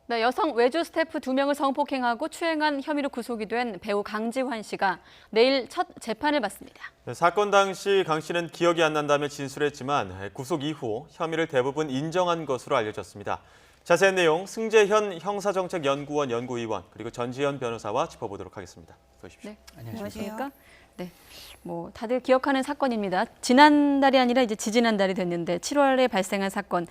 네, 여성 외주 스태프 2명을 성폭행하고 추행한 혐의로 구속이 된 배우 강지환 씨가 내일 첫 재판을 받습니다. 네, 사건 당시 강 씨는 기억이 안 난다며 진술했지만 구속 이후 혐의를 대부분 인정한 것으로 알려졌습니다. 자세한 내용 승재현 형사정책연구원 연구위원 그리고 전지현 변호사와 짚어보도록 하겠습니다. 어서 오십시오. 네, 안녕하십니까? 네, 뭐 다들 기억하는 사건입니다. 지난달이 아니라 이제 지지난달이 됐는데 7월에 발생한 사건.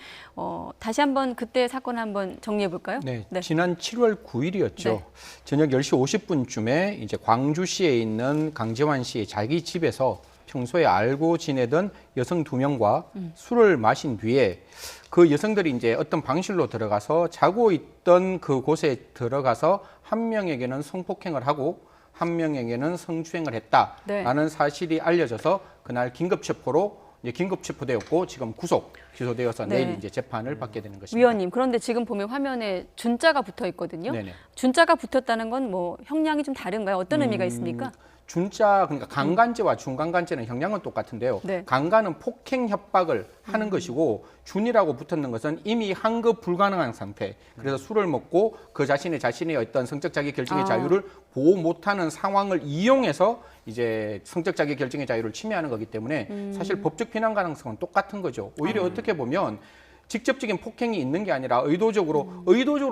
다시 한번 그때 사건 한번 정리해 볼까요? 네, 지난 7월 9일이었죠. 네. 저녁 10시 50분쯤에 이제 광주시에 있는 강지환 씨의 자기 집에서 평소에 알고 지내던 여성 2명과 술을 마신 뒤에 그 여성들이 이제 어떤 방실로 들어가서 자고 있던 그곳에 들어가서 한 명에게는 성폭행을 하고 한 명에게는 성추행을 했다라는 사실이 알려져서 그날 긴급 체포되었고 지금 구속 기소되어서 내일 이제 재판을 받게 되는 것입니다. 위원님, 그런데 지금 보면 화면에 준자가 붙어 있거든요. 네네. 준자가 붙었다는 건 뭐 형량이 좀 다른가요? 어떤 의미가 있습니까? 준자, 그러니까 강간죄와 중강간죄는 형량은 똑같은데요. 네. 강간은 폭행 협박을 하는 것이고 준이라고 붙었는 것은 이미 환급 불가능한 상태. 그래서 술을 먹고 그 자신의 어떤 성적 자기 결정의 자유를 보호 못하는 상황을 이용해서 이제 성적 자기 결정의 자유를 침해하는 거기 때문에 사실 법적 비난 가능성은 똑같은 거죠. 오히려 어떻게 보면 직접적인 폭행이 있는 게 아니라 의도적으로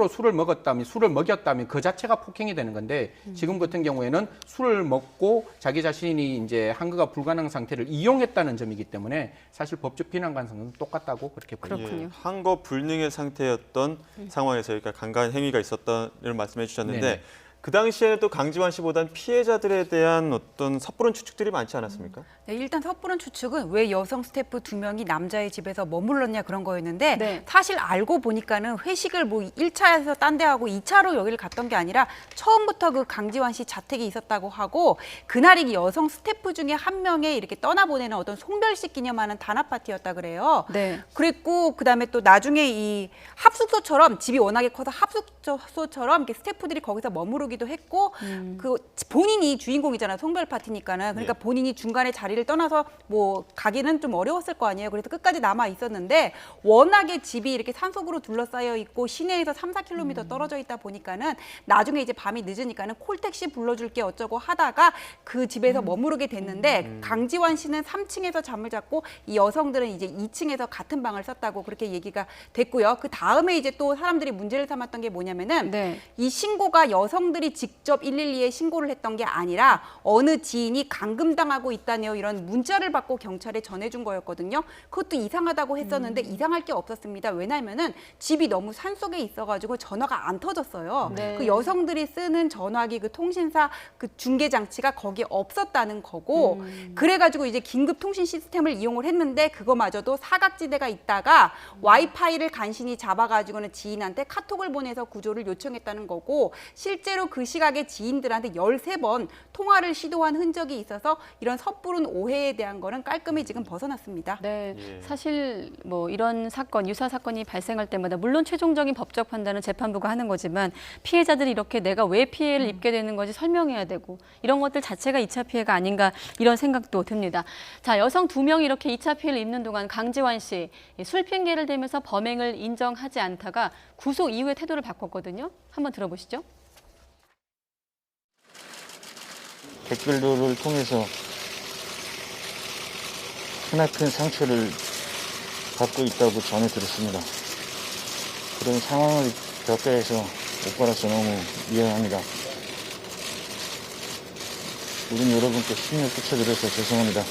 술을 먹였다면 그 자체가 폭행이 되는 건데 지금 같은 경우에는 술을 먹고 자기 자신이 이제 항거가 불가능한 상태를 이용했다는 점이기 때문에 사실 법적 비난 가능성은 똑같다고 그렇게 보입니다. 그렇군요. 항거 불능의 상태였던 상황에서 그러니까 강간 행위가 있었다는 말씀해 주셨는데 네네. 그 당시에는 또 강지환 씨보다는 피해자들에 대한 어떤 섣부른 추측들이 많지 않았습니까? 네, 일단 섣부른 추측은 왜 여성 스태프 2명이 남자의 집에서 머물렀냐 그런 거였는데 사실 알고 보니까는 회식을 뭐 1차에서 딴 데 하고 2차로 여기를 갔던 게 아니라 처음부터 그 강지환 씨 자택에 있었다고 하고 그날이 여성 스태프 중에 한 명의 이렇게 떠나보내는 어떤 송별식 기념하는 단합 파티였다 그래요. 네. 그랬고 그다음에 또 나중에 이 합숙소처럼 집이 워낙에 커서 합숙소처럼 이렇게 스태프들이 거기서 머무르기도 했고 그 본인이 주인공이잖아요. 송별 파티니까는. 그러니까 본인이 중간에 자리를 떠나서 뭐 가기는 좀 어려웠을 거 아니에요. 그래서 끝까지 남아 있었는데 워낙에 집이 이렇게 산속으로 둘러싸여 있고 시내에서 3-4km 떨어져 있다 보니까는 나중에 이제 밤이 늦으니까는 콜택시 불러줄게 어쩌고 하다가 그 집에서 머무르게 됐는데 강지환 씨는 3층에서 잠을 잤고 이 여성들은 이제 2층에서 같은 방을 썼다고 그렇게 얘기가 됐고요. 그 다음에 이제 또 사람들이 문제를 삼았던 게 뭐냐면은 이 신고가 여성들이 직접 112에 신고를 했던 게 아니라 어느 지인이 감금당하고 있다네요. 이런 문자를 받고 경찰에 전해준 거였거든요. 그것도 이상하다고 했었는데 이상할 게 없었습니다. 왜냐하면은 집이 너무 산속에 있어가지고 전화가 안 터졌어요. 그 여성들이 쓰는 전화기 그 통신사 그 중계 장치가 거기에 없었다는 거고 그래가지고 이제 긴급 통신 시스템을 이용을 했는데 그거마저도 사각지대가 있다가 와이파이를 간신히 잡아가지고는 지인한테 카톡을 보내서 구조를 요청했다는 거고 실제로 그 시각에 지인들한테 13번 통화를 시도한 흔적이 있어서 이런 섣부른 오해에 대한 거는 깔끔히 지금 벗어났습니다. 네, 사실 뭐 이런 사건, 유사 사건이 발생할 때마다 물론 최종적인 법적 판단은 재판부가 하는 거지만 피해자들이 이렇게 내가 왜 피해를 입게 되는 건지 설명해야 되고 이런 것들 자체가 2차 피해가 아닌가 이런 생각도 듭니다. 자, 여성 2명이 이렇게 2차 피해를 입는 동안 강지환 씨 술 핑계를 대면서 범행을 인정하지 않다가 구속 이후에 태도를 바꿨거든요. 한번 들어보시죠. 댓글들을 통해서 크나큰 상처를 받고 있다고 전해 들었습니다. 그런 상황을 겪게 해서 오빠로서 너무 미안합니다. 모든 여러분께 힘을 끼쳐드려서 죄송합니다.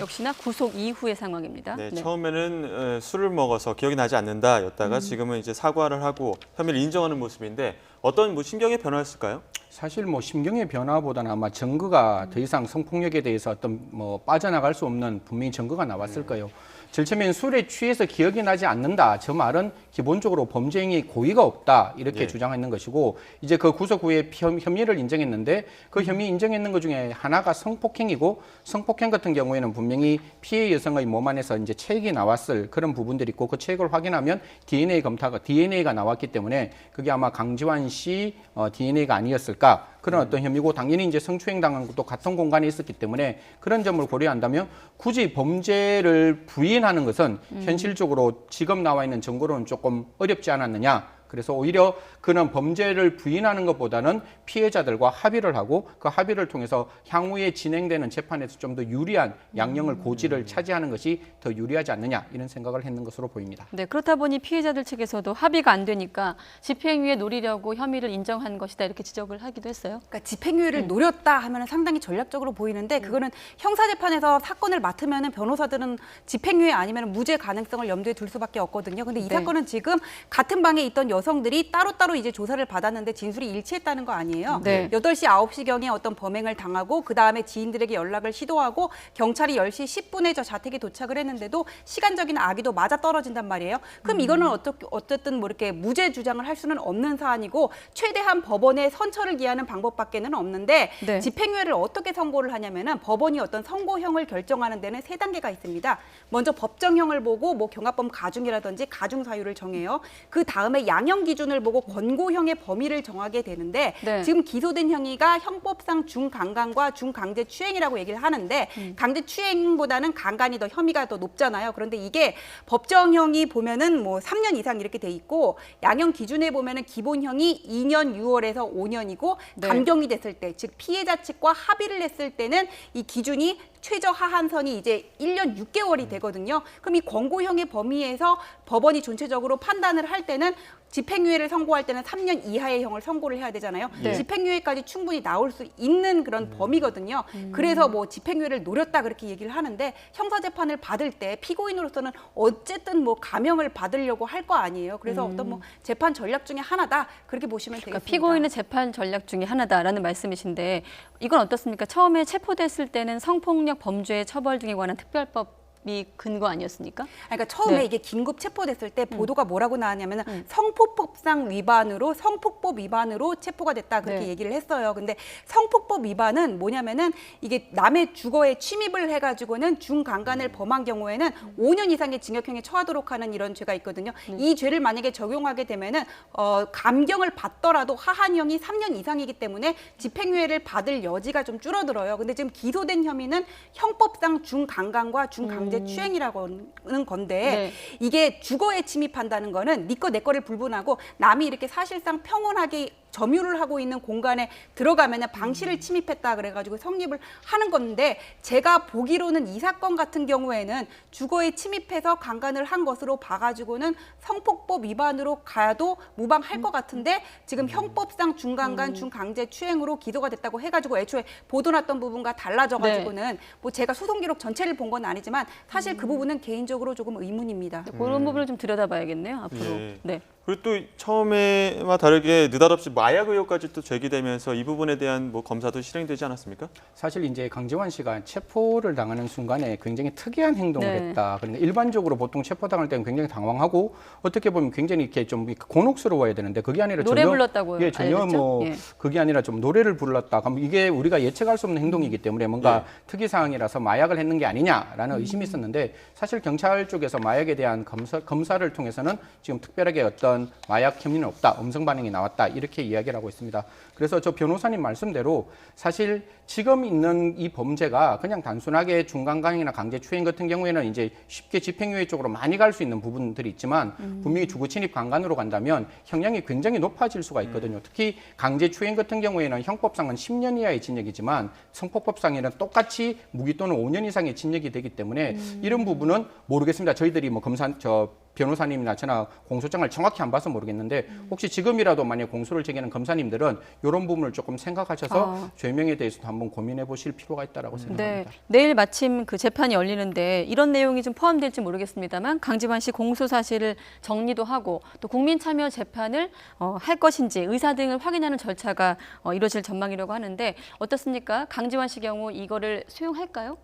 역시나 구속 이후의 상황입니다. 네, 처음에는 술을 먹어서 기억이 나지 않는다였다가 지금은 이제 사과를 하고 혐의를 인정하는 모습인데 어떤 뭐 심경의 변화였을까요? 사실 뭐 심경의 변화보다는 아마 증거가 더 이상 성폭력에 대해서 어떤 뭐 빠져나갈 수 없는 분명히 증거가 나왔을 거예요. 제일 처음엔 술에 취해서 기억이 나지 않는다. 저 말은 기본적으로 범죄 행위 고의가 없다. 이렇게 주장했는 것이고 이제 그 구속 후에 혐의를 인정했는데 그 혐의 인정했는 것 중에 하나가 성폭행이고 성폭행 같은 경우에는 분명히 피해 여성의 몸 안에서 이제 체액이 나왔을 그런 부분들이 있고 그 체액을 확인하면 DNA가 나왔기 때문에 그게 아마 강지환 씨 DNA가 아니었을까. 그런 어떤 혐의고 당연히 이제 성추행 당한 것도 같은 공간에 있었기 때문에 그런 점을 고려한다면 굳이 범죄를 부인하는 것은 현실적으로 지금 나와 있는 증거로는 조금 어렵지 않았느냐 그래서 오히려 그는 범죄를 부인하는 것보다는 피해자들과 합의를 하고 그 합의를 통해서 향후에 진행되는 재판에서 좀 더 유리한 양형을 고지를 차지하는 것이 더 유리하지 않느냐 이런 생각을 했는 것으로 보입니다. 네, 그렇다 보니 피해자들 측에서도 합의가 안 되니까 집행유예 노리려고 혐의를 인정한 것이다 이렇게 지적을 하기도 했어요. 그러니까 집행유예를 노렸다 하면 상당히 전략적으로 보이는데 그거는 형사재판에서 사건을 맡으면 변호사들은 집행유예 아니면 무죄 가능성을 염두에 둘 수밖에 없거든요. 근데 이 사건은 지금 같은 방에 있던 여성들이 따로따로 이제 조사를 받았는데 진술이 일치했다는 거 아니에요. 8시, 9시경에 어떤 범행을 당하고 그다음에 지인들에게 연락을 시도하고 경찰이 10시 10분에 저 자택에 도착을 했는데도 시간적인 악의도 맞아떨어진단 말이에요. 그럼 이거는 어쨌든 뭐 이렇게 무죄 주장을 할 수는 없는 사안이고 최대한 법원에 선처를 기하는 방법밖에는 없는데 집행유예를 어떻게 선고를 하냐면은 법원이 어떤 선고형을 결정하는 데는 3단계가 있습니다. 먼저 법정형을 보고 뭐 경합범 가중이라든지 가중 사유를 정해요. 그 다음에 양형 기준을 보고 권고형의 범위를 정하게 되는데 지금 기소된 형의가 형법상 중강간과 중강제추행이라고 얘기를 하는데 강제추행보다는 강간이 더 혐의가 더 높잖아요. 그런데 이게 법정형이 보면은 뭐 3년 이상 이렇게 돼 있고 양형 기준에 보면은 기본형이 2년 6월에서 5년이고 감경이 됐을 때, 즉 피해자 측과 합의를 했을 때는 이 기준이 최저 하한선이 이제 1년 6개월이 되거든요. 그럼 이 권고형의 범위에서 법원이 전체적으로 판단을 할 때는 집행유예를 선고할 때는 3년 이하의 형을 선고를 해야 되잖아요. 집행유예까지 충분히 나올 수 있는 그런 범위거든요. 그래서 뭐 집행유예를 노렸다 그렇게 얘기를 하는데 형사재판을 받을 때 피고인으로서는 어쨌든 뭐 감형을 받으려고 할 거 아니에요. 그래서 어떤 뭐 재판 전략 중에 하나다 그렇게 보시면 되겠습니다. 그러니까 피고인의 재판 전략 중에 하나다라는 말씀이신데 이건 어떻습니까? 처음에 체포됐을 때는 성폭력 범죄 처벌 등에 관한 특별법 이 근거 아니었습니까? 그러니까 처음에 이게 긴급 체포됐을 때 보도가 뭐라고 나왔냐면 성폭법상 위반으로 성폭법 위반으로 체포가 됐다 그렇게 얘기를 했어요. 근데 성폭법 위반은 뭐냐면은 이게 남의 주거에 침입을 해가지고는 중강간을 범한 경우에는 5년 이상의 징역형에 처하도록 하는 이런 죄가 있거든요. 이 죄를 만약에 적용하게 되면은 감경을 받더라도 하한형이 3년 이상이기 때문에 집행유예를 받을 여지가 좀 줄어들어요. 근데 지금 기소된 혐의는 형법상 중강간과 중강제 추행이라고 하는 건데 이게 주거에 침입한다는 거는 네 거 내 거를 불분하고 남이 이렇게 사실상 평온하게 점유를 하고 있는 공간에 들어가면 방실을 침입했다 그래가지고 성립을 하는 건데 제가 보기로는 이 사건 같은 경우에는 주거에 침입해서 강간을 한 것으로 봐가지고는 성폭법 위반으로 가도 무방할 것 같은데 지금 형법상 중강간 중강제추행으로 기소가 됐다고 해가지고 애초에 보도 났던 부분과 달라져가지고는 뭐 제가 소송 기록 전체를 본 건 아니지만 사실 그 부분은 개인적으로 조금 의문입니다. 그런 부분을 좀 들여다봐야겠네요 앞으로. 그리고 또 처음에와 다르게 느닷없이 마약 의혹까지 또 제기되면서 이 부분에 대한 뭐 검사도 실행되지 않았습니까? 사실 이제 강지원 씨가 체포를 당하는 순간에 굉장히 특이한 행동을 했다. 그러니까 일반적으로 보통 체포당할 때는 굉장히 당황하고 어떻게 보면 굉장히 이렇게 좀 곤혹스러워야 되는데 그게 아니라 노래 불렀다고요? 전혀 뭐 그게 아니라 좀 노래를 불렀다. 그럼 이게 우리가 예측할 수 없는 행동이기 때문에 뭔가 특이 사항이라서 마약을 했는 게 아니냐라는 의심이 있었는데 사실 경찰 쪽에서 마약에 대한 검사를 통해서는 지금 특별하게 어떤 마약 혐의는 없다. 음성 반응이 나왔다. 이렇게 이야기를 하고 있습니다. 그래서 저 변호사님 말씀대로 사실 지금 있는 이 범죄가 그냥 단순하게 중강간이나 강제추행 같은 경우에는 이제 쉽게 집행유예 쪽으로 많이 갈 수 있는 부분들이 있지만 분명히 주거침입 강간으로 간다면 형량이 굉장히 높아질 수가 있거든요. 특히 강제추행 같은 경우에는 형법상은 10년 이하의 징역이지만 성폭법상에는 똑같이 무기 또는 5년 이상의 징역이 되기 때문에 이런 부분은 모르겠습니다. 저희들이 뭐 변호사님이나 저나 공소장을 정확히 안 봐서 모르겠는데 혹시 지금이라도 만약 공소를 제기하는 검사님들은 이런 부분을 조금 생각하셔서 죄명에 대해서도 한번 고민해 보실 필요가 있다고 생각합니다. 내일 마침 그 재판이 열리는데 이런 내용이 좀 포함될지 모르겠습니다만 강지환 씨 공소 사실을 정리도 하고 또 국민 참여 재판을 할 것인지 의사 등을 확인하는 절차가 이루어질 전망이라고 하는데 어떻습니까? 강지환 씨 경우 이거를 수용할까요?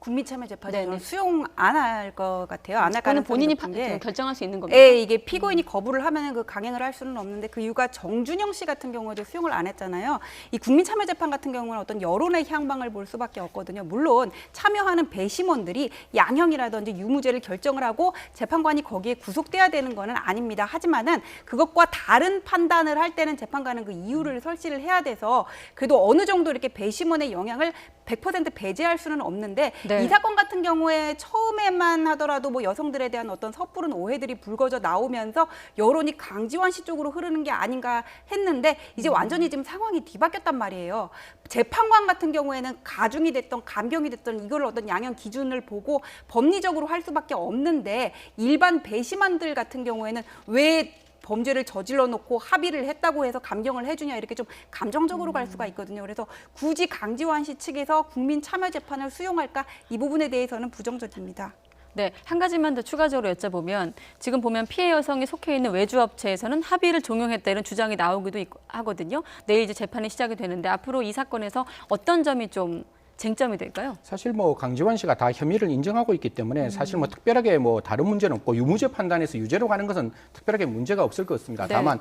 국민참여재판은 수용 안 할 것 같아요. 안 할 그거는 본인이 결정할 수 있는 겁니다. 이게 피고인이 거부를 하면 그 강행을 할 수는 없는데 그 이유가 정준영 씨 같은 경우에도 수용을 안 했잖아요. 이 국민참여재판 같은 경우는 어떤 여론의 향방을 볼 수밖에 없거든요. 물론 참여하는 배심원들이 양형이라든지 유무죄를 결정을 하고 재판관이 거기에 구속돼야 되는 거는 아닙니다. 하지만은 그것과 다른 판단을 할 때는 재판관은 그 이유를 설치를 해야 돼서 그래도 어느 정도 이렇게 배심원의 영향을 100% 배제할 수는 없는데 네. 이 사건 같은 경우에 처음에만 하더라도 뭐 여성들에 대한 어떤 섣부른 오해들이 불거져 나오면서 여론이 강지원 씨 쪽으로 흐르는 게 아닌가 했는데 이제 완전히 지금 상황이 뒤바뀌었단 말이에요. 재판관 같은 경우에는 가중이 됐던 감경이 됐던 이걸 어떤 양형 기준을 보고 법리적으로 할 수밖에 없는데 일반 배심원들 같은 경우에는 왜 범죄를 저질러 놓고 합의를 했다고 해서 감경을 해주냐 이렇게 좀 감정적으로 갈 수가 있거든요. 그래서 굳이 강지원 씨 측에서 국민 참여 재판을 수용할까 이 부분에 대해서는 부정적입니다. 네, 한 가지만 더 추가적으로 여쭤보면 지금 보면 피해 여성이 속해 있는 외주업체에서는 합의를 종용했다 이런 주장이 나오기도 하거든요. 내일 이제 재판이 시작이 되는데 앞으로 이 사건에서 어떤 점이 좀 쟁점이 될까요? 사실 뭐 강지원 씨가 다 혐의를 인정하고 있기 때문에 사실 뭐 특별하게 뭐 다른 문제는 없고 유무죄 판단에서 유죄로 가는 것은 특별하게 문제가 없을 것 같습니다. 네. 다만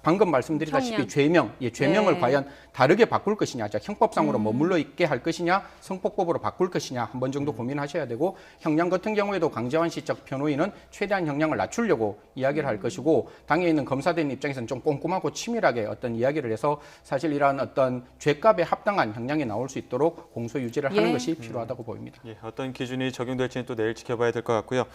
방금 말씀드리다시피 죄명을 네. 과연 다르게 바꿀 것이냐, 형법상으로 머물러 있게 할 것이냐, 성폭법으로 바꿀 것이냐 한 번 정도 고민하셔야 되고 형량 같은 경우에도 강지원 씨 쪽 변호인은 최대한 형량을 낮추려고 이야기를 할 것이고 당에 있는 검사들 입장에서는 좀 꼼꼼하고 치밀하게 어떤 이야기를 해서 사실 이러한 어떤 죄값에 합당한 형량이 나올 수 있도록 공소 유지를 하는 것이 필요하다고 보입니다. 어떤 기준이 적용될지는 또 내일 지켜봐야 될 것 같고요.